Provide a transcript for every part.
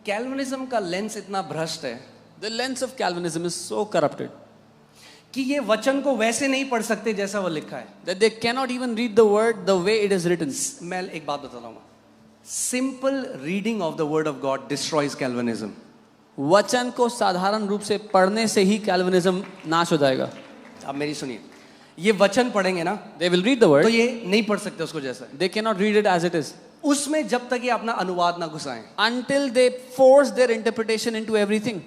Calvinism का lens इतना भ्रष्ट है The lens of Calvinism is so corrupted कि ये वचन को वैसे नहीं पढ़ सकते जैसा वो लिखा है. that they cannot even read the word the way it is written. मैं एक बात बताता हूँ. Simple reading of the word of God destroys Calvinism. वचन को साधारण रूप से पढ़ने से ही कैल्विनिज्म नाश हो जाएगा. अब मेरी सुनिए, ये वचन पढ़ेंगे ना, They will read the word. तो ये नहीं पढ़ सकते उसको जैसा. They cannot read it as it is. उसमें जब तक ये अपना अनुवाद ना घुसाएं, Until they force their interpretation into everything.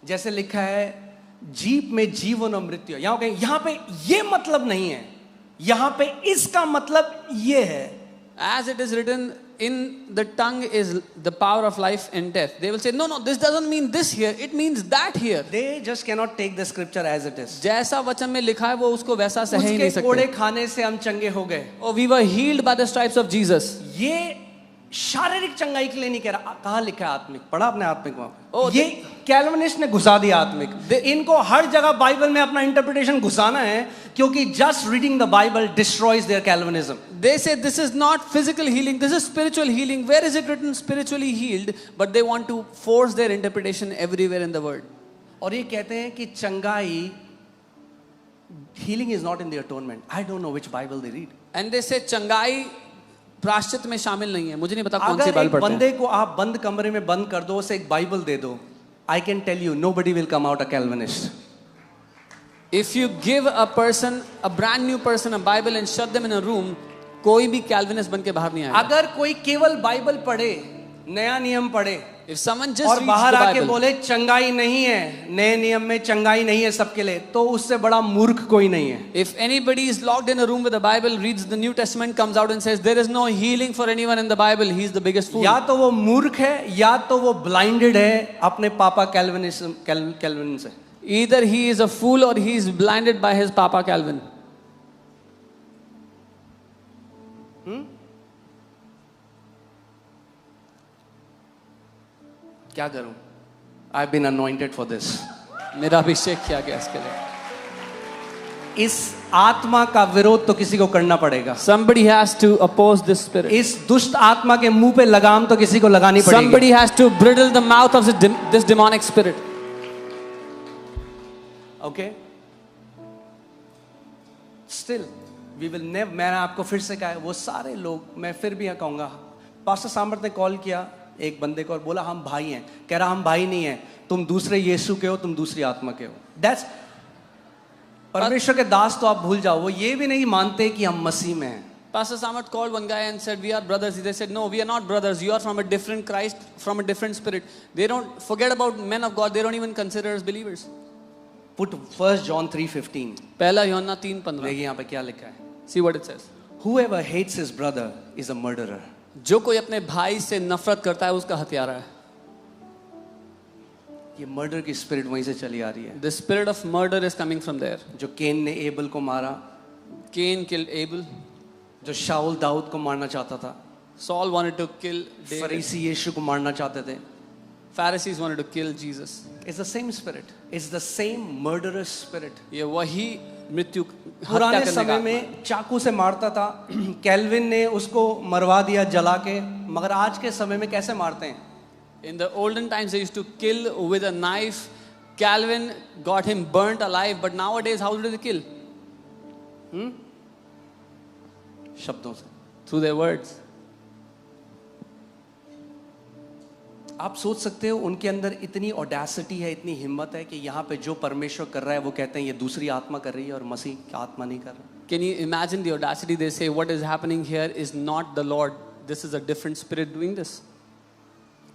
जैसे लिखा है जीप में जीवन और मृत्यु, यहाँ पे ये मतलब नहीं है, यहाँ पे इसका मतलब ये है. As it is written, in the tongue is the power of life and death. They will say, no, this doesn't mean this here, it means that here. They just cannot take the scripture as it is. जैसा वचन में लिखा है वो उसको वैसा सह ही नहीं उसके कोड़े सकते. खाने से हम चंगे हो गए. Oh, we were healed by the stripes of Jesus. ये शारीरिक चंगाई के लिए नहीं कह रहा. कहाँ लिखा है आत्मिक? पढ़ा आपने आत्मिक वहां पे? Oh, ये कैल्विनिस्ट ने घुसा दिया आत्मिक. इनको हर जगह बाइबल में अपना इंटरप्रिटेशन घुसाना है, क्योंकि just reading the Bible destroys their Calvinism. They say this is not physical healing, this is spiritual healing. Where is it written spiritually healed? But they want to force their interpretation everywhere in the word. और ये कहते हैं कि चंगाई, healing is not in the atonement. I don't know which Bible they read. And they say चंगाई प्राश्चित में शामिल नहीं है. मुझे नहीं पता कौन सी अगर बाइबल एक पढ़ते हैं. बंदे को आप बंद कमरे में बंद कर दो, उसे एक बाइबल दे दो, I can tell you nobody will come out a Calvinist. If you give a person, a brand new person, a Bible and shut them in a room, कोई भी Calvinist बन के बाहर नहीं आएगा. अगर कोई केवल बाइबल पढ़े, नया नियम पढ़े, If someone just और reads बाहर the आके Bible, बोले चंगाई नहीं है, नए नियम में चंगाई नहीं है सबके लिए, तो उससे बड़ा मूर्ख कोई नहीं है. if anybody is locked in a room with the Bible, reads the New Testament, comes out and says there is no healing for anyone in the Bible, he's the biggest fool. या तो वो मूर्ख है, या तो वो blinded है अपने पापा कैल्विन से. Either he is a fool or he is blinded by his Papa Calvin. क्या करूं? I've been anointed for this. मेरा अभिषेक किया गया इसके लिए. इस आत्मा का विरोध तो किसी को करना पड़ेगा. Somebody has to oppose this spirit. इस दुष्ट आत्मा के मुंह पे लगाम तो किसी को लगानी पड़ेगी. Somebody has to bridle the mouth of this demonic spirit. Okay? Still, we will never. मैंने आपको फिर से कहा है, वो सारे लोग, मैं फिर भी कहूंगा, पास्टर सामर्थ ने कॉल किया एक बंदे को और बोला हम भाई हैं. कह रहा हम भाई नहीं हैं, तुम दूसरे यीशु के हो, तुम दूसरी आत्मा के हो. That's परमेश्वर के दास तो आप भूल जाओ, वो ये भी नहीं मानते कि हम मसीह में हैं. Pastor Samarth called one guy and said, we are brothers. They said, no, we are not brothers. You are from a different Christ, from a different spirit. They don't forget about men of God. They don't even consider us believers. Put 1 John 3:15. पहला यूहन्ना 3:15. देखिए यहाँ पे क्या लिखा है. See what it says. Whoever hates his brother is a murderer. जो कोई अपने भाई से नफरत करता है उसका हत्यारा है. ये मर्डर की स्पिरिट वहीं से चली आ रही है. The spirit of murder is coming from there. जो केन ने एबल को मारा, Cain killed Abel. जो शाऊल दाऊद को मारना चाहता था, Saul wanted to kill David. फरीसी यीशु को मारना चाहते थे. Pharisees wanted to kill Jesus. It's the same spirit. It's the same murderous spirit. ये वही मृत्यु पुराने हत्या करने समय का में चाकू से मारता था, कैल्विन ने उसको मरवा दिया जला के. मगर आज के समय में कैसे मारते हैं? In the olden times they used to kill with a knife. Calvin got him burnt alive, but nowadays how do they kill? शब्दों से. Through their words. आप सोच सकते हो उनके अंदर इतनी ऑडेसिटी है, इतनी हिम्मत है कि यहाँ पे जो परमेश्वर कर रहा है वो कहते हैं ये दूसरी आत्मा कर रही है और मसीह की आत्मा नहीं कर रहा. Can you imagine the audacity? They say what is happening here is not the Lord. This is a different spirit doing this.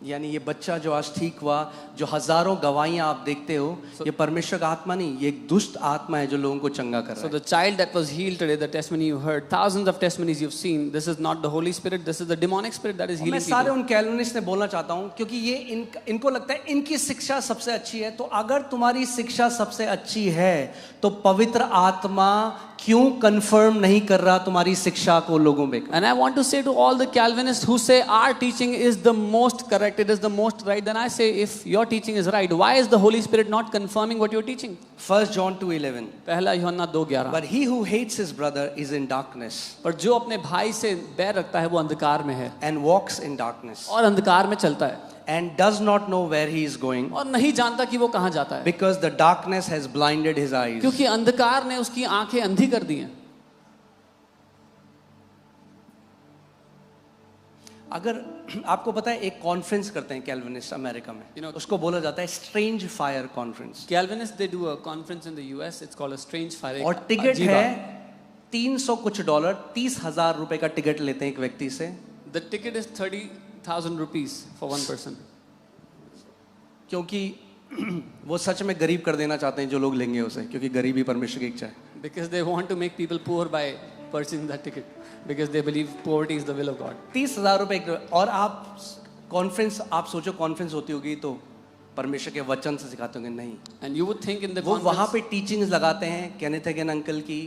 यानी ये बच्चा जो आज ठीक हुआ, जो हजारों गवाहियां आप देखते हो, ये परमेश्वर का आत्मा नहीं, ये एक दुष्ट आत्मा है जो लोगों को चंगा कर रहा So है. the child that was healed today, the testimony you heard, thousands of testimonies you've seen, this is not the Holy Spirit, this is the demonic spirit that is मैं healing सारे people. उन Calvinist ने बोलना चाहता हूँ, क्योंकि ये इनको लगता है इनकी शिक्षा सबसे अच्छी है. तो अगर तुम्हारी शिक्षा सबसे अच्छी है तो पवित्र आत्मा क्यों कंफर्म नहीं कर रहा तुम्हारी शिक्षा को लोगों में? And I want to say to all the Calvinists who say our teaching is the most correct, it is the most right, then I say if your teaching is right, why is the Holy Spirit not confirming what you're teaching? 1 John 2:11. पहला यूहन्ना 2:11. But he who hates his brother is in darkness पर जो अपने भाई से बैर रखता है वो अंधकार में है and walks in darkness और अंधकार में चलता है and does not know where he is going और नहीं जानता कि वो कहाँ जाता है, because the darkness has blinded his eyes. क्योंकि अंधकार ने उसकी आंखें अंधी कर दी हैं. अगर आपको पता है एक कॉन्फ्रेंस करते हैं कैल्विनिस्ट अमेरिका में, उसको बोला जाता है strange fire conference, Calvinists they do a conference in the US, it's called a strange fire. और टिकट है $300 कुछ, 30,000 रुपए का टिकट लेते हैं एक व्यक्ति से. The ticket is 30,000 rupees for one person. क्योंकि वो सच में गरीब कर देना चाहते हैं जो लोग लेंगे उसे, क्योंकि गरीबी परमेश्वर की इच्छा है. Because they want to make people poor by purchasing that ticket. Because they believe poverty is the will of God. 30,000 रुपए. और आप कॉन्फ्रेंस, आप सोचो कॉन्फ्रेंस होती होगी तो परमेश्वर के वचन से सिखाते होंगे, नहीं. And you would think in the वो conference, वहाँ पे टीचिंग्स लगाते हैं, केनेथ हेगन अंकल की,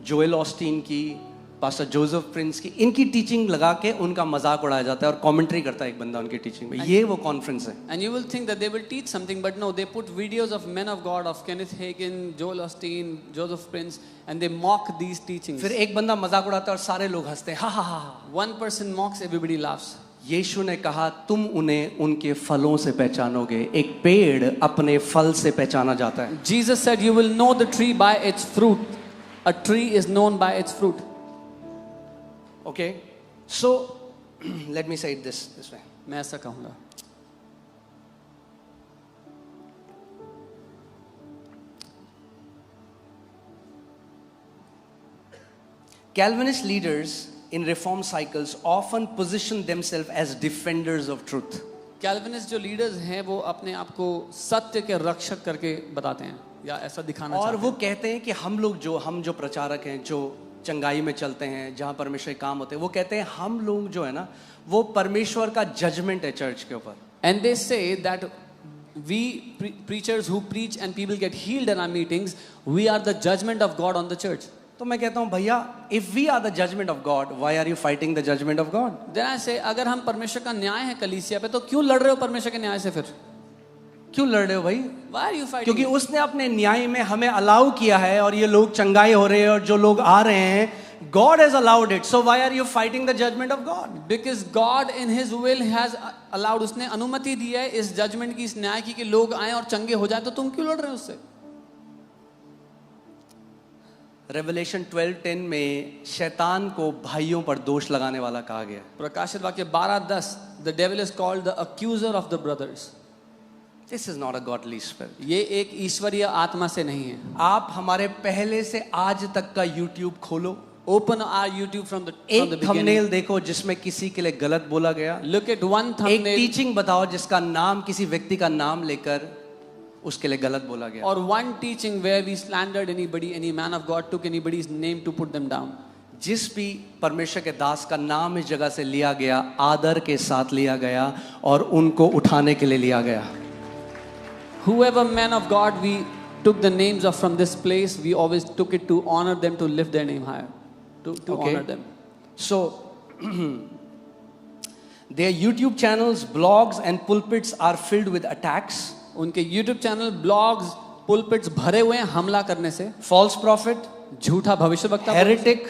जोएल ऑस्टीन की, पास्टर जोसेफ प्रिंस की, इनकी टीचिंग लगा के उनका मजाक उड़ाया जाता है और कमेंट्री करता है एक बंदा उनकी टीचिंग में. ये वो कॉन्फ्रेंस है. and you will think that they will teach something, but no, they put videos of men of God, of Kenneth Hagin, Joel Osteen, Joseph Prince, and they mock these teachings. फिर एक बंदा मजाक उड़ाता है और सारे लोग हंसते हैं, हा हा हा. One person mocks, everybody laughs. यीशु ने कहा तुम उन्हें उनके फलों से पहचानोगे. एक पेड़ अपने फल से पहचाना जाता है. Jesus said, you will know the tree by its fruit. A tree is known by its fruit. Okay, so let me say it this way. मैं ऐसा कहूँगा. Calvinist leaders in reform cycles often position themselves as defenders of truth. Calvinist जो leaders हैं वो अपने आप को सत्य के रक्षक करके बताते हैं या ऐसा दिखाना और चाहते वो हैं. कहते हैं कि हम जो प्रचारक हैं, जो चंगाई में चलते हैं, जहाँ परमेश्वर के काम होते हैं, वो कहते हैं हम लोग जो है ना वो परमेश्वर का जजमेंट है चर्च के ऊपर. And they say that we preachers who preach and people get healed in our meetings, we are the judgment of God on the church. तो मैं कहता हूँ भैया, if we are the judgment of God, why are you fighting the judgment of God? Then I say अगर हम परमेश्वर का न्याय है कलीसिया पे तो क्यों लड़ रहे हो परमेश्वर के न्याय से फिर? क्यों लड़ रहे हो भाई? Why are you fighting? क्योंकि उसने अपने न्याय में हमें अलाउ किया है और ये लोग चंगाई हो रहे हैं और जो लोग आ रहे हैं, God has allowed it. So why are you fighting the judgment of God? Because God in His will has allowed, उसने अनुमति दी है इस जजमेंट की, इस न्याय की कि लोग आए और चंगे हो जाए, तो तुम क्यों लड़ रहे हो उससे? रेवलेशन 12:10 में शैतान को भाइयों पर दोष लगाने वाला कहा गया. प्रकाशित वाक्य 12:10, the devil is called the accuser of the brothers. This is not a godly spirit. ये एक ईश्वरीय आत्मा से नहीं है. आप हमारे पहले से आज तक का YouTube खोलो, Open our YouTube from the एक beginning. थंबनेल देखो जिसमें किसी के लिए गलत बोला गया. Look at one एक thumbnail टीचिंग बताओ जिसका नाम किसी व्यक्ति का नाम लेकर उसके लिए गलत बोला गया. or one teaching where we slandered anybody, any man of God took anybody's name to put them down. जिस भी परमेश्वर के दास का नाम इस जगह से लिया गया, आदर के साथ लिया गया और उनको उठाने के लिए लिया गया. Whoever man of God we took the names of from this place, we always took it to honor them, to lift their name higher, to Okay. honor them. So their YouTube channels, blogs and pulpits are filled with attacks. उनके YouTube channel, blogs, पुलपिट्स भरे हुए हैं हमला करने से. False prophet, झूठा भविष्यवक्ता, heretic,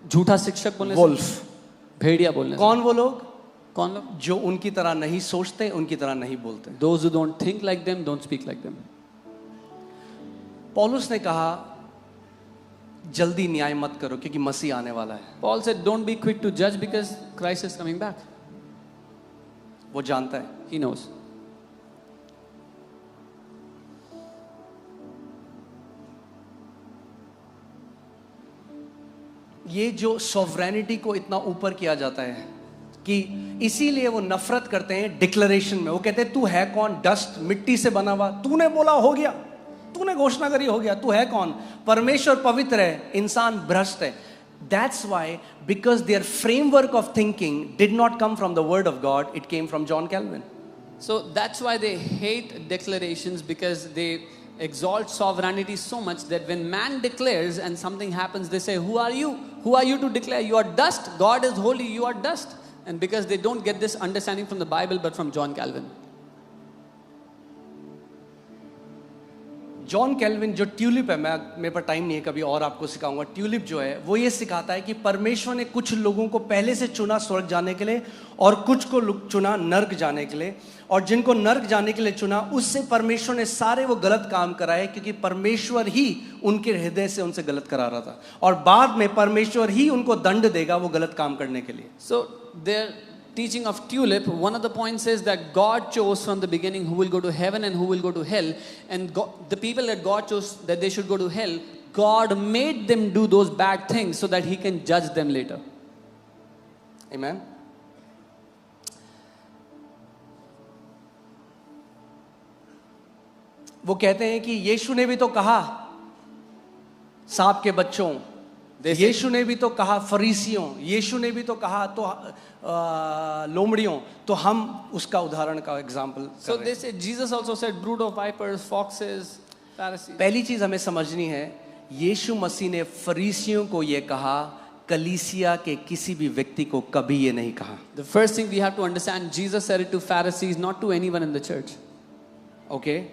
झूठा शिक्षक बोलने wolf. से, भेड़िया बोलने से. कौन वो लोग? कौन लोग? जो उनकी तरह नहीं सोचते, उनकी तरह नहीं बोलते. Those who don't think like them, don't speak like them. पौलुस ने कहा जल्दी न्याय मत करो क्योंकि मसीह आने वाला है. Paul said, don't be quick to judge because Christ is coming back. वो जानता है. He knows. ये जो सॉवरेनिटी को इतना ऊपर किया जाता है कि इसीलिए वो नफरत करते हैं डिक्लेरेशन में. वो कहते हैं तू है कौन? डस्ट, मिट्टी से बना हुआ. तूने बोला हो गया, तूने घोषणा करी हो गया. तू है कौन? परमेश्वर पवित्र है, इंसान भ्रष्ट है. That's why, because their framework of thinking did not come from the word of God, it came from John Calvin. So that's why they hate declarations, because they exalt sovereignty so much that when man declares and something happens, they say, who are you? Who are you to declare? You are dust. God is holy. You are dust. And because they don't get this understanding from the Bible, but from John Calvin. John Calvin जो tulip है, मेरे पास time नहीं है, कभी और आपको सिखाऊंगा। Tulip जो है वो ये सिखाता है कि परमेश्वर ने कुछ लोगों को पहले से चुना स्वर्ग जाने के लिए और कुछ को चुना नर्क जाने के लिए, और जिनको नर्क जाने के लिए चुना उससे परमेश्वर ने सारे वो गलत काम कराए, क्योंकि परमेश्वर ही उनके हृदय से उनसे गलत करा रहा था, और बाद में परमेश्वर ही उनको दंड देगा वो गलत काम करने के लिए। So their teaching of tulip, one of the points is that God chose from the beginning who will go to heaven and who will go to hell, and God, the people that God chose that they should go to hell, God made them do those bad things so that he can judge them later. Amen. वो कहते हैं कि यीशु ने भी तो कहा सांप के बच्चों, यीशु ने भी तो कहा फरीसियों, यीशु ने भी तो कहा तो लोमड़ियों, तो हम उसका उदाहरण का example. So they said Jesus also said brood of vipers, foxes, Pharisees. पहली चीज हमें समझनी है, यीशु मसीह ने फरीसियों को ये कहा, कलीसिया के किसी भी व्यक्ति को कभी ये नहीं कहा। The first thing we have to understand, Jesus said it to Pharisees, not to anyone in the church. Okay?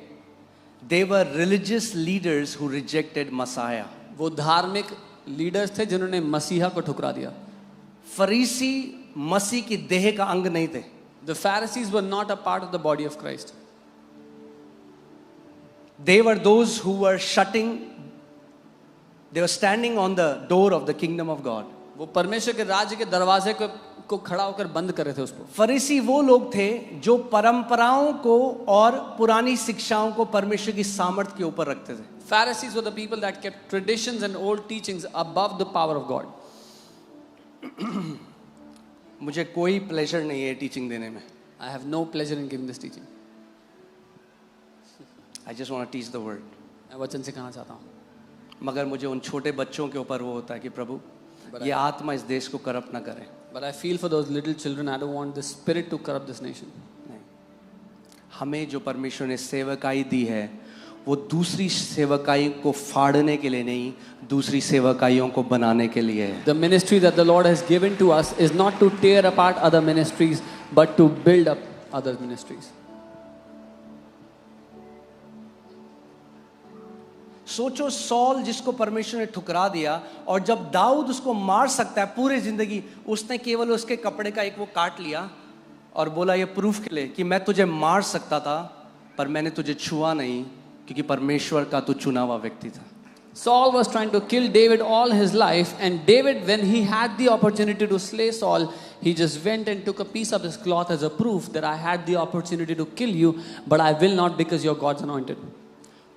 They were religious leaders who rejected Messiah. वो धार्मिक लीडर्स थे जिन्होंने मसीहा को ठुकरा दिया। फरीसी मसीह की देह का अंग नहीं थे। The Pharisees were not a part of the body of Christ. They were those who were they were standing on the door of the kingdom of God. वो परमेश्वर के राज्य के दरवाजे को खड़ा होकर बंद कर रहे थे उसको। फरीसी वो लोग थे जो परंपराओं को और पुरानी शिक्षाओं को परमेश्वर की सामर्थ के ऊपर रखते थे। Pharisees were the people that kept traditions and old teachings above the power of God. मुझे कोई प्लेजर नहीं है टीचिंग देने में। I have no pleasure in giving this teaching. I just want to teach the word. मैं वचन सिखाना चाहता हूँ। मगर मुझे उन छोटे बच्चों के ऊपर वो होता है कि प्रभु ये आत्मा इस देश को करप्ट ना करे। But I feel for those little children. I don't want the spirit to corrupt this nation. नहीं, हमें जो परमेश्वर ने सेवकाई दी है वो दूसरी सेवकाई को फाड़ने के लिए नहीं, दूसरी सेवकाइयों को बनाने के लिए है। The ministry that the Lord has given to us is not to tear apart other ministries, but to build up other ministries. सोचो सॉल जिसको परमेश्वर ने ठुकरा दिया, और जब दाऊद उसको मार सकता है पूरी जिंदगी, उसने केवल उसके कपड़े का एक वो काट लिया और बोला ये प्रूफ के लिए कि मैं तुझे मार सकता था पर मैंने तुझे छुआ नहीं, क्योंकि परमेश्वर का तू चुना हुआ व्यक्ति था। Saul was trying to kill David all his life, and David, when he had the opportunity to slay Saul, he just went and took a piece of his cloth as a proof that I had the opportunity to kill you, but I will not because you're God's anointed.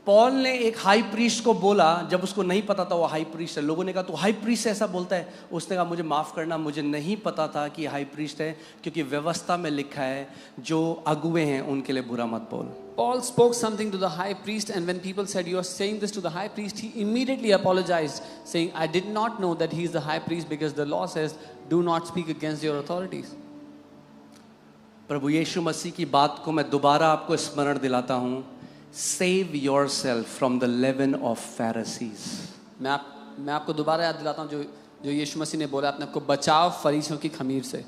Paul ने एक high priest को बोला, जब उसको नहीं पता था वो हाई प्रीस्ट है, लोगों ने कहा तू हाई प्रीस्ट ऐसा बोलता है, उसने कहा मुझे माफ करना, मुझे नहीं पता था कि हाई प्रीस्ट है, क्योंकि व्यवस्था में लिखा है जो अगुवे हैं उनके लिए बुरा मत बोल। Paul spoke something to the high priest, and when people said you are saying this to the high priest, he immediately apologized, saying I did not know that he is the high priest, because the law says do not speak against your authorities. प्रभु यीशु मसीह की बात को मैं दोबारा आपको स्मरण दिलाता हूँ, save yourself from the leaven of Pharisees. मैं आपको दोबारा याद दिलाता हूँ जो यीशु मसीह ने बोला, अपने आप को बचाओ फरीसियों की खमीर से।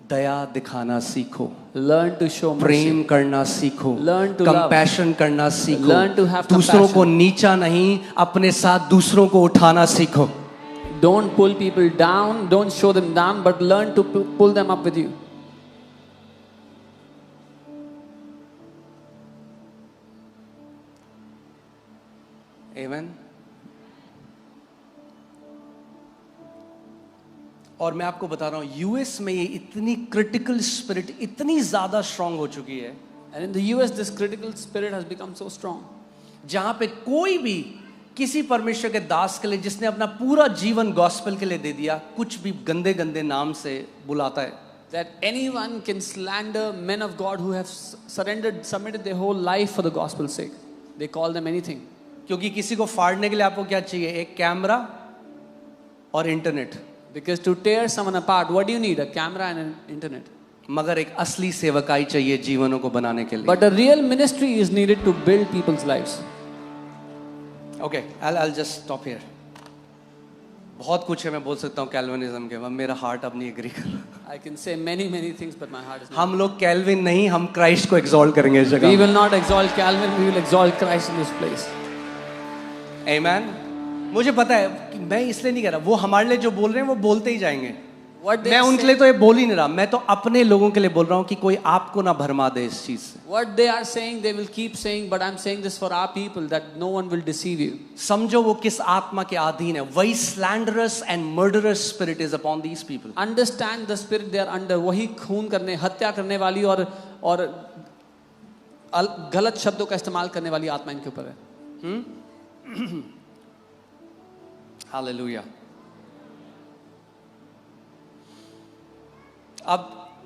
दया दिखाना सीखो, learn to show mercy, प्रेम करना सीखो, learn to compassion करना सीखो, learn to have दूसरों compassion. को नीचा नहीं अपने साथ दूसरों को उठाना सीखो। Don't pull people down, don't show them down, but learn to pull them up with you. Amen. और मैं आपको बता रहा हूं यूएस में ये इतनी क्रिटिकल स्पिरिट इतनी ज्यादा स्ट्रांग हो चुकी है, And in the US, this critical spirit has become so strong. जहां पे कोई भी किसी परमेश्वर के दास के लिए जिसने अपना पूरा जीवन गॉस्पेल के लिए दे दिया, कुछ भी गंदे गंदे नाम से बुलाता है। That anyone can slander men of God who have submitted their whole life for the gospel's sake. They call them anything. क्योंकि किसी को फाड़ने के लिए आपको क्या चाहिए? एक कैमरा और internet. Because to tear someone apart, what do you need? A camera and an internet. मगर एक असली सेवकाई चाहिए जीवनों को बनाने के लिए। But a real ministry is needed to build people's lives. Okay, I'll just stop here. बहुत कुछ है मैं बोल सकता हूँ कैल्विनिज्म के, मेरा हार्ट अब नहीं एग्री कर रहा। I can say many things, but my heart is not. हम लोग कैल्विन नहीं, हम क्राइस्ट को एक्सॉल्ट करेंगे इस We जगह। will not exalt Calvin, we will exalt Christ in this place. आमेन। मुझे पता है कि मैं इसलिए नहीं कह रहा, वो हमारे लिए जो बोल रहे हैं वो बोलते ही जाएंगे। What they मैं are उनके लिए तो ये बोल ही नहीं रहा, मैं तो अपने लोगों के लिए बोल रहा हूँ कि कोई आपको ना भरमा दे इस चीज से। What they are saying, they will keep saying, but I'm saying this for our people, that no one will deceive you. समझो वो किस आत्मा के अधीन है। वही slanderous and murderous spirit is upon these people. Understand the spirit they are under. वही खून करने, हत्या करने वाली और गलत शब्दों का इस्तेमाल करने वाली आत्मा इनके ऊपर है। हालेलुया। अब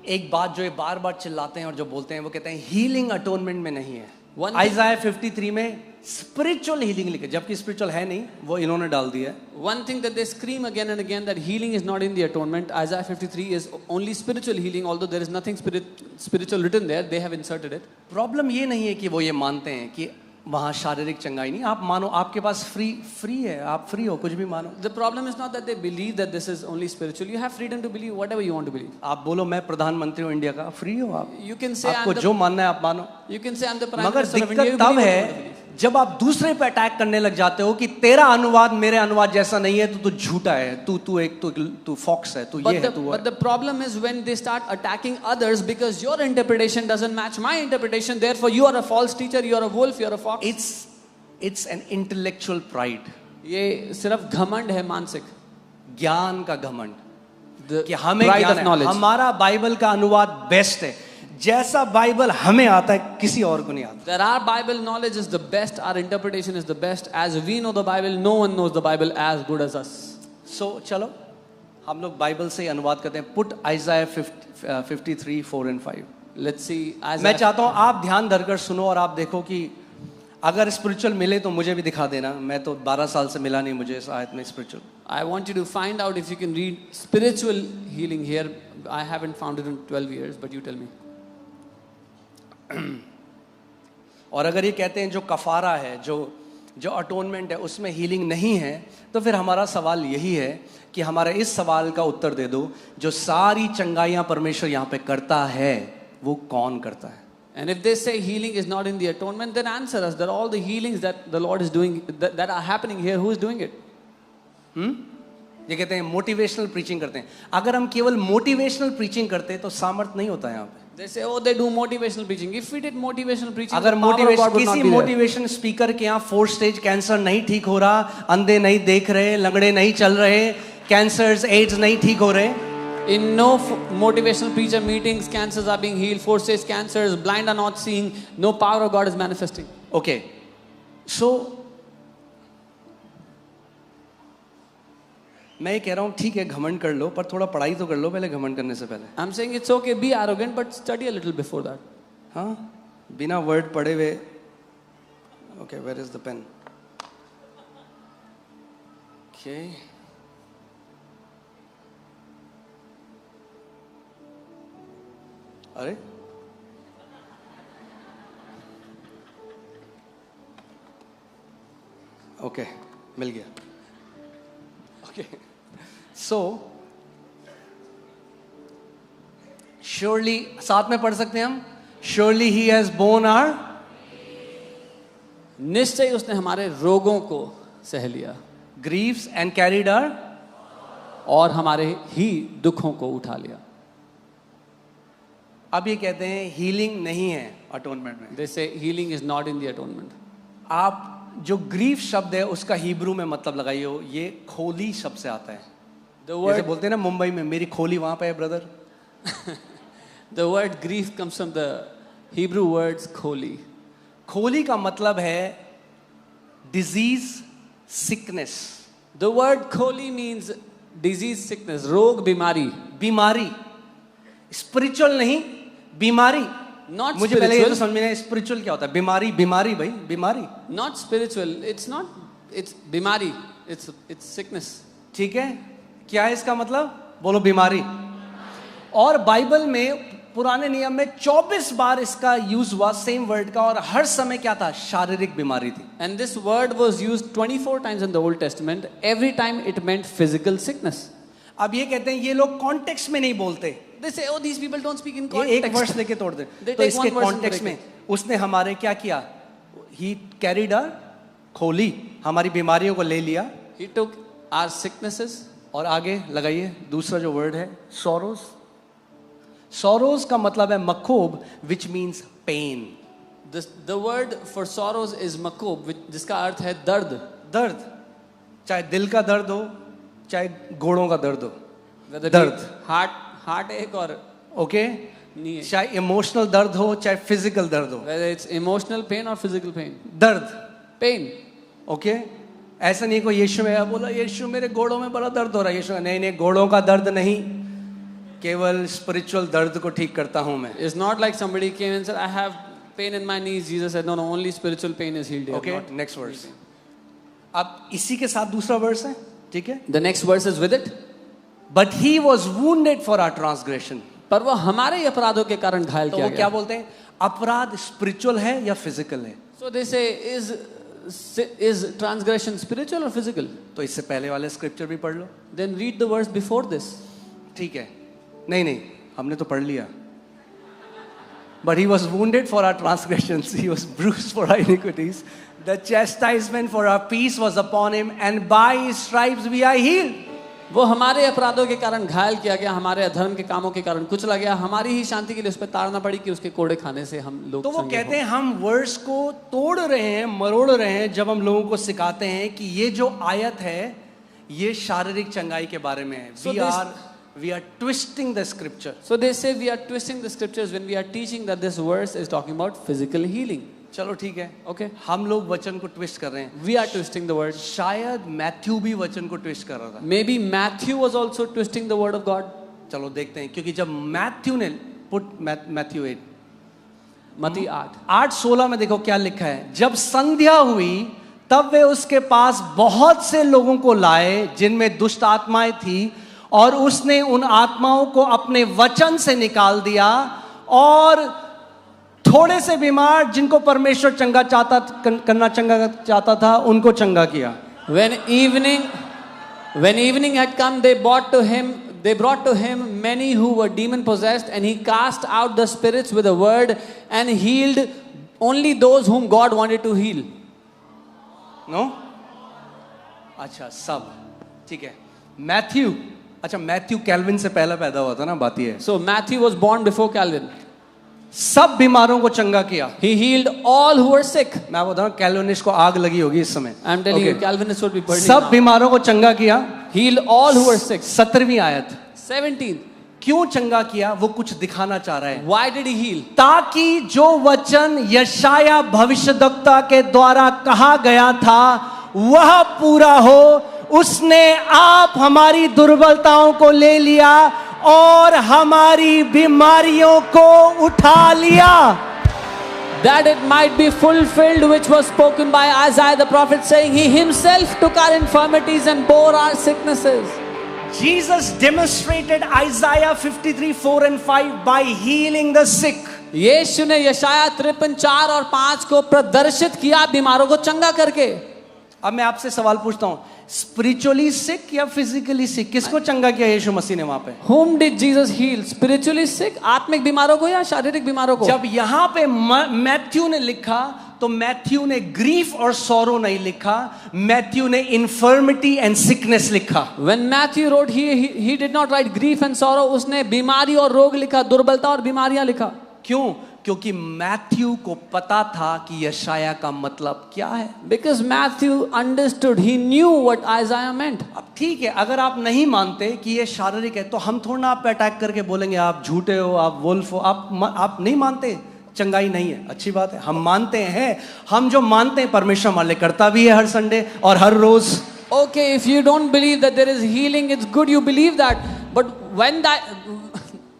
एक बात जो ये बार बार चिल्लाते हैं और जो बोलते हैं, वो कहते हैं हीलिंग अटोनमेंट में नहीं है। आइज़ाया 53 में स्पिरिचुअल हीलिंग लिखे, जबकि स्पिरिचुअल है नहीं, वो इन्होंने डाल दिया है। One thing that they scream again and again, that healing is not in the atonement. Isaiah 53 is only spiritual healing, although there is nothing spiritual written there. They have inserted it. Problem ये नहीं है कि वो ये मानते हैं कि वहाँ शारीरिक चंगाई नहीं, आप मानो, आपके पास फ्री है, आप फ्री हो, कुछ भी मानो। The problem is not that they believe that this is only spiritual. You have freedom to believe whatever you want to believe. आप बोलो मैं प्रधानमंत्री हूँ इंडिया का, फ्री हो आप। You can say आपको जो मानना है आप मानो। You can say I'm the prime मगर minister of India. दिक्कत तब है जब आप दूसरे पे अटैक करने लग जाते हो कि तेरा अनुवाद मेरे अनुवाद जैसा नहीं है, तो तू झूठा है, तू फॉक्स है, तू ये है, तू वो है। But the problem is when they start attacking others because your interpretation doesn't match my interpretation. Therefore, you are a false teacher. You are a wolf. You are a fox. It's an intellectual pride. ये सिर्फ घमंड है, मानसिक ज्ञान का घमंड, The कि हमें pride ज्ञान of है, knowledge. हमारा बाइबल का अनुवाद बेस्ट है, जैसा बाइबल हमें आता है किसी और को नहीं आता। That our Bible knowledge is the best, our interpretation is the best. As we know the Bible, no one knows the Bible as good as us. So चलो हम लोग बाइबल से ही अनुवाद करते हैं। Put Isaiah 53, 4 and 5. Let's see. मैं चाहता हूँ आप ध्यान धरकर सुनो और आप देखो कि अगर स्पिरिचुअल मिले तो मुझे भी दिखा देना। मैं तो 12 साल से मिला नहीं मुझे इस आयत में spiritual. I want you to find out if you can read spiritual healing here. I haven't found it in 12 years, but you tell me. और अगर ये कहते हैं जो कफारा है, जो अटोनमेंट है, उसमें हीलिंग नहीं है, तो फिर हमारा सवाल यही है कि हमारा इस सवाल का उत्तर दे दो, जो सारी चंगाइयाँ परमेश्वर यहाँ पे करता है वो कौन करता है? And if they say healing is not in the atonement, then answer us that all the healings that the Lord is doing, that are happening here, who is doing it? ये कहते हैं मोटिवेशनल प्रीचिंग करते हैं। अगर हम केवल motivational preaching करते तो सामर्थ नहीं होता यहाँ पे। They say, oh, they do motivational preaching. If we did motivational preaching, अगर the power of God would not किसी be there. मोटिवेशन स्पीकर के यहाँ 4 स्टेज कैंसर नहीं ठीक हो रहा, अंधे नहीं देख रहे, लंगड़े नहीं चल रहे, कैंसर्स एड्स नहीं ठीक हो रहे, In no motivational preacher meetings, cancers are being healed, 4 stage cancers, blind are not seeing, no power of God is manifesting. Okay, so मैं ये कह रहा हूँ ठीक है घमंड कर लो, पर थोड़ा पढ़ाई तो कर लो पहले घमंड करने से पहले। I'm saying it's okay, be arrogant, but study a little before that. हाँ, बिना वर्ड पढ़े हुए। Okay, where is the pen? Okay. अरे ओके, मिल गया। ओके, सो श्योरली साथ में पढ़ सकते हैं हम, surely he has borne our, निश्चय उसने हमारे रोगों को सह लिया, ग्रीव्स एंड कैरिड आवर, और हमारे ही दुखों को उठा लिया। अब ये कहते हैं हीलिंग नहीं है अटोनमेंट में। They say healing is not in the atonement. आप जो ग्रीफ शब्द है उसका हिब्रू में मतलब लगाइए, हो ये खोली शब्द से आता है। जैसे बोलते हैं ना मुंबई में, मेरी खोली वहां पे है brother. The word grief comes from the Hebrew words kholi. खोली का मतलब है disease, sickness. The word kholi means disease, sickness, रोग, बीमारी। बीमारी, स्पिरिचुअल नहीं, बीमारी। Not मुझे पहले ये तो spiritual. समझना है स्पिरिचुअल क्या होता है। बीमारी, बीमारी भाई, बीमारी। Not spiritual. It's not. It's बीमारी. It's sickness. ठीक है, क्या है इसका मतलब? बोलो बीमारी। और बाइबल में पुराने नियम में 24 बार इसका यूज हुआ सेम वर्ड का, और हर समय क्या था? शारीरिक बीमारी थी. And this word was used 24 times in the Old Testament. Every time it meant physical sickness. अब ये कहते हैं ये लोग कॉन्टेक्स्ट में नहीं बोलते, They say, oh, these people don't speak in ये एक context. वर्ष लेके तोड़ दे. They तो take इसके one verse and context break में उसने हमारे क्या किया? ही कैरिड अ खोली, हमारी बीमारियों को ले लिया. He took our sicknesses. और आगे लगाइए दूसरा जो वर्ड है सोरोस. सोरोस का मतलब है मखोब, which means pain. The word for sorrows is makub, जिसका अर्थ है दर्द. दर्द, चाहे दिल का दर्द हो, चाहे घोड़ों का दर्द हो, Whether दर्द. heart ache or okay. knee ache. चाहे इमोशनल दर्द हो, चाहे फिजिकल दर्द हो, Whether it's emotional pain or physical pain. दर्द. Pain. ओके. ऐसा नहीं कोई यीशु में बोला यीशु मेरे घोड़ों में बड़ा दर्द हो रहा है. यीशु नहीं नहीं, घोड़ों का दर्द नहीं, केवल स्पिरिचुअल दर्द को ठीक करता हूं मैं. It's not like somebody came and said, I have pain in my knees. Jesus said, no, no, only spiritual pain is healed here. Okay. Not- next verse. अब इसी के साथ दूसरा वर्स है, ठीक है. The next verse is with it. But he was wounded for our transgression. पर वो हमारे ही अपराधों के कारण घायल तो किया वो क्या गया. बोलते हैं? अपराध स्पिरिचुअल है या फिजिकल है? So they say, is transgression spiritual or physical? तो इससे पहले वाले स्क्रिप्चर भी पढ़ लो. Then read the verse before this. ठीक है. नहीं नहीं, हमने तो पढ़ लिया. But he was wounded for our transgressions, he was bruised for our iniquities. The chastisement for our peace was upon him, and by his stripes we are healed. वो हमारे अपराधों के कारण घायल किया गया, हमारे अधर्म के कामों के कारण कुचला गया, हमारी ही शांति के लिए उस पर ताड़ना पड़ी कि उसके कोड़े खाने से हम लोग तो वो चंगे कहते हों. हैं हम वर्ड्स को तोड़ रहे हैं, मरोड़ रहे हैं, जब हम लोगों को सिखाते हैं कि ये जो आयत है ये शारीरिक चंगाई के बारे में है. So we are twisting the scripture. So they say we are twisting the scriptures when we are teaching that this verse is talking about physical healing. चलो ठीक है. Okay. हम लोग वचन को ट्विस्ट कर रहे हैं. We are twisting the word. शायद मैथ्यू भी वचन को ट्विस्ट कर रहा था. Maybe Matthew was also twisting the word of God. चलो देखते हैं, क्योंकि जब मैथ्यू ने मैथ्यू 8 मत्ती 8. 8:16 में देखो क्या लिखा है. जब संध्या हुई तब वे उसके पास बहुत से लोगों को लाए जिनमें दुष्ट आत्माएं थी, और उसने उन आत्माओं को अपने वचन से निकाल दिया, और थोड़े से बीमार जिनको परमेश्वर चंगा चाहता था उनको चंगा किया. When evening had come, they brought to him many who were demon possessed, and he cast out the spirits with a word and healed only those whom God wanted to heal. No? अच्छा, सब ठीक है. Matthew, अच्छा Matthew kelvin से पहले पैदा हुआ था ना, बात ये है. So Matthew was born before Calvin. सब बीमारों को चंगा किया. He healed all who were sick. मैं बता रहा हूँ कैल्विनिस्ट को आग लगी होगी इस समय. I'm telling Okay. you, Calvinists would be burning सब now. बीमारों को चंगा किया. Healed all who were sick. 17वीं आयत. 17. क्यों चंगा किया? वो कुछ दिखाना चाह रहा है. Why did he heal? ताकि जो वचन यशाया भविष्यद्वक्ता के द्वारा कहा गया था वह पूरा हो. उसने आप हमारी दुर्बलताओं को ले लिया और हमारी बीमारियों को उठा लिया. That it might be fulfilled which was spoken by Isaiah the prophet, saying, He himself took our infirmities and bore our sicknesses. Jesus demonstrated Isaiah 53:4 and 5 by healing the sick. यीशु ने यशाया 53:4 और 5 को प्रदर्शित किया बीमारों को चंगा करके. अब मैं आपसे सवाल पूछता हूं, स्पिरिचुअली सिक या फिजिकली सिक, किसको चंगा किया यीशु मसीह ने वहां पे? Whom did Jesus heal? Spiritually sick, आत्मिक बीमारों को या शारीरिक बीमारों को? जब यहां पे मैथ्यू ने लिखा तो मैथ्यू ने ग्रीफ और सॉरो नहीं लिखा, मैथ्यू ने इन्फर्मिटी एंड सिकनेस लिखा. When Matthew wrote, he did not write grief and sorrow. उसने बीमारी और रोग लिखा, दुर्बलता और बीमारियां लिखा. क्यों? क्योंकि मैथ्यू को पता था कि यशाया का मतलब क्या है. Because Matthew understood, he knew what Isaiah meant. अब ठीक है, अगर आप नहीं मानते कि ये शारीरिक है तो हम थोड़ा ना आप पे अटैक करके बोलेंगे आप झूठे हो, आप वुल्फ हो. आप नहीं मानते चंगाई नहीं है, अच्छी बात है. हम मानते हैं, हम जो मानते हैं परमेश्वर हमारे लिए करता भी है हर संडे और हर रोज. Okay, if you don't believe that there is healing, it's good you believe that. But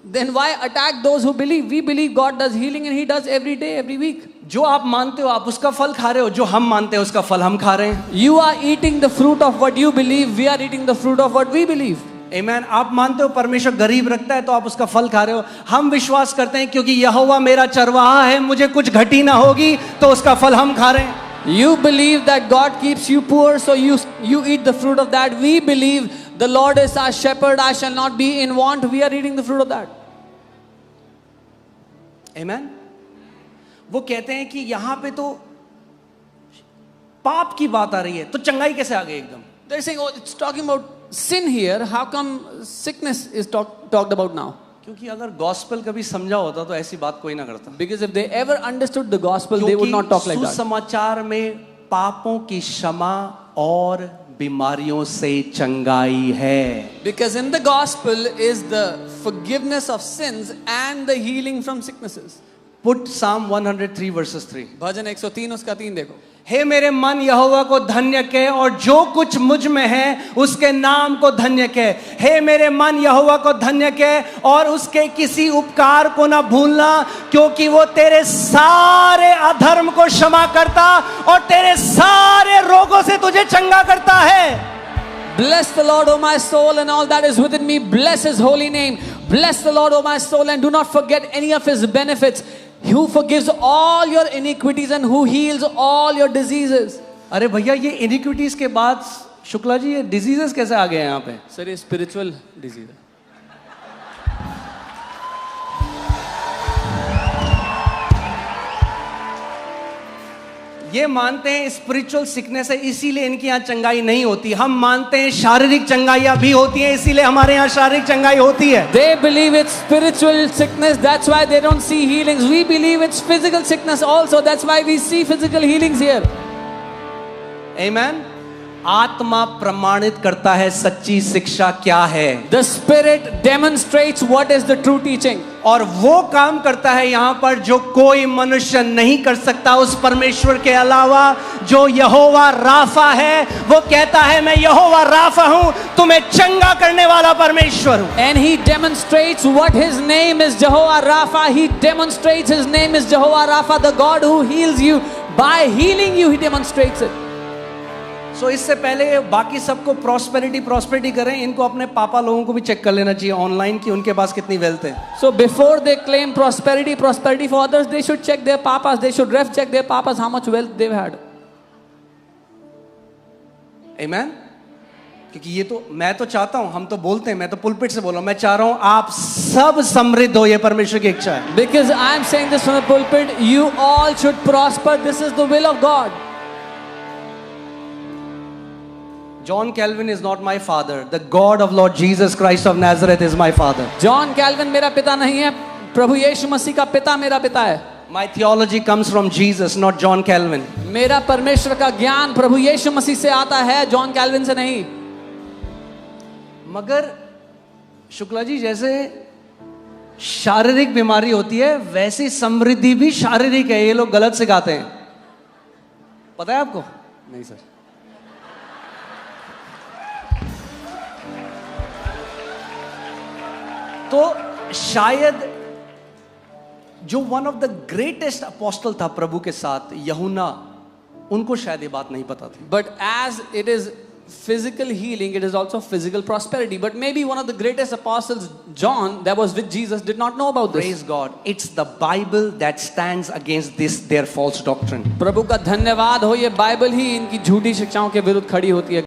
then why attack those who believe? We believe God does healing and He does every day, every week. जो आप मानते हो आप उसका फल खा रहे हो, जो हम मानते हैं उसका फल हम खा रहे हैं. You are eating the fruit of what you believe. We are eating the fruit of what we believe. आमेन। आप मानते हो परमेश्वर गरीब रखता है तो आप उसका फल खा रहे हो। हम विश्वास करते हैं क्योंकि यहोवा मेरा चरवाहा है, मुझे कुछ घटी ना होगी, तो उसका फल हम खा रहे हैं। You believe that God keeps you poor, so you eat the fruit of that. We believe the Lord is our shepherd, I shall not be in want. We are eating the fruit of that. आमेन। वो कहते हैं कि यहां पे तो पाप की बात आ रही है, तो चंगाई कैसे आ गई एकदम? They're saying, oh, it's talking about sin here. How come sickness is talked about now? क्योंकि अगर गॉस्पेल कभी समझा होता तो ऐसी बात कोई ना करता। Because if they ever understood the gospel, they would not talk like that. सुसमाचार में पापों की क्षमा और बीमारियों से चंगाई है। Because in the gospel is the forgiveness of sins and the healing from sicknesses. Put Psalm 103 verses 3। भजन 103 उसका 3 देखो। हे मेरे मन यहोवा को धन्य कह और जो कुछ मुझ में है उसके नाम को धन्य कह। हे मेरे मन यहोवा को धन्य कह और उसके किसी उपकार को ना भूलना, क्योंकि वो तेरे सारे अधर्म को क्षमा करता और तेरे सारे रोगों से तुझे चंगा करता है। Bless the Lord, O my soul, and all that is within me. Bless His holy name. Bless the Lord, O my soul, and do not forget any of His benefits. Who forgives all your iniquities and who heals all your diseases. अरे भैया, ये iniquities के बाद शुक्ला जी ये diseases कैसे आ गए यहाँ पे? सर, ये स्पिरिचुअल डिजीज है। ये मानते हैं स्पिरिचुअल सिकनेस है, इसीलिए इनकी यहाँ चंगाई नहीं होती। हम मानते हैं शारीरिक चंगाइयाँ भी होती हैं, इसीलिए हमारे यहाँ शारीरिक चंगाई होती है। They believe it's spiritual sickness, that's why they don't see healings. We believe it's physical sickness also, that's why we see physical healings here. Amen। आत्मा प्रमाणित करता है सच्ची शिक्षा क्या है। The Spirit demonstrates what is the true teaching. और वो काम करता है यहाँ पर जो कोई मनुष्य नहीं कर सकता उस परमेश्वर के अलावा, जो यहोवा राफा है। वो कहता है मैं यहोवा राफा हूँ, तुम्हें चंगा करने वाला परमेश्वर हूँ। And He demonstrates what His name is, Jehovah Rapha. He demonstrates His name is Jehovah Rapha, the God who heals you. By healing you, He demonstrates it. सो इससे पहले बाकी सबको प्रॉस्पेरिटी करें, इनको अपने पापा लोगों को भी चेक कर लेना चाहिए ऑनलाइन कि उनके पास कितनी वेल्थ है। So before they claim prosperity for others, they should check their papas. They should check their papas how much wealth they've had. Amen? क्योंकि ये तो मैं तो चाहता हूं, हम तो बोलते हैं, मैं तो पुलपिट से बोल रहा हूं, मैं चाह रहा हूं आप सब समृद्ध हो, ये परमेश्वर की इच्छा है। Because I am saying this from the pulpit, you all should prosper. This is the will of God. John Calvin is not my father. The God of Lord Jesus Christ of Nazareth is my father. John Calvin मेरा पिता नहीं है, प्रभु यीशु मसीह का पिता मेरा पिता है। My theology comes from Jesus, not John Calvin. मेरा परमेश्वर का ज्ञान प्रभु यीशु मसीह से आता है, जॉन कैल्विन से नहीं। मगर शुक्ला जी, जैसे शारीरिक बीमारी होती है वैसी समृद्धि भी शारीरिक है, ये लोग गलत सिखाते हैं। पता है आपको? नहीं सर। तो शायद जो one of the greatest apostle था प्रभु के साथ, यूहन्ना, उनको शायद ये बात नहीं पता थी। But as it is physical healing, it is also physical prosperity. But maybe one of the greatest apostles, John, that was with Jesus, did not know about this. Praise God. It's the Bible that stands against this their false doctrine. प्रभु का धन्यवाद हो, ये Bible ही इनकी झूठी शिक्षाओं के विरुद्ध खड़ी होती है।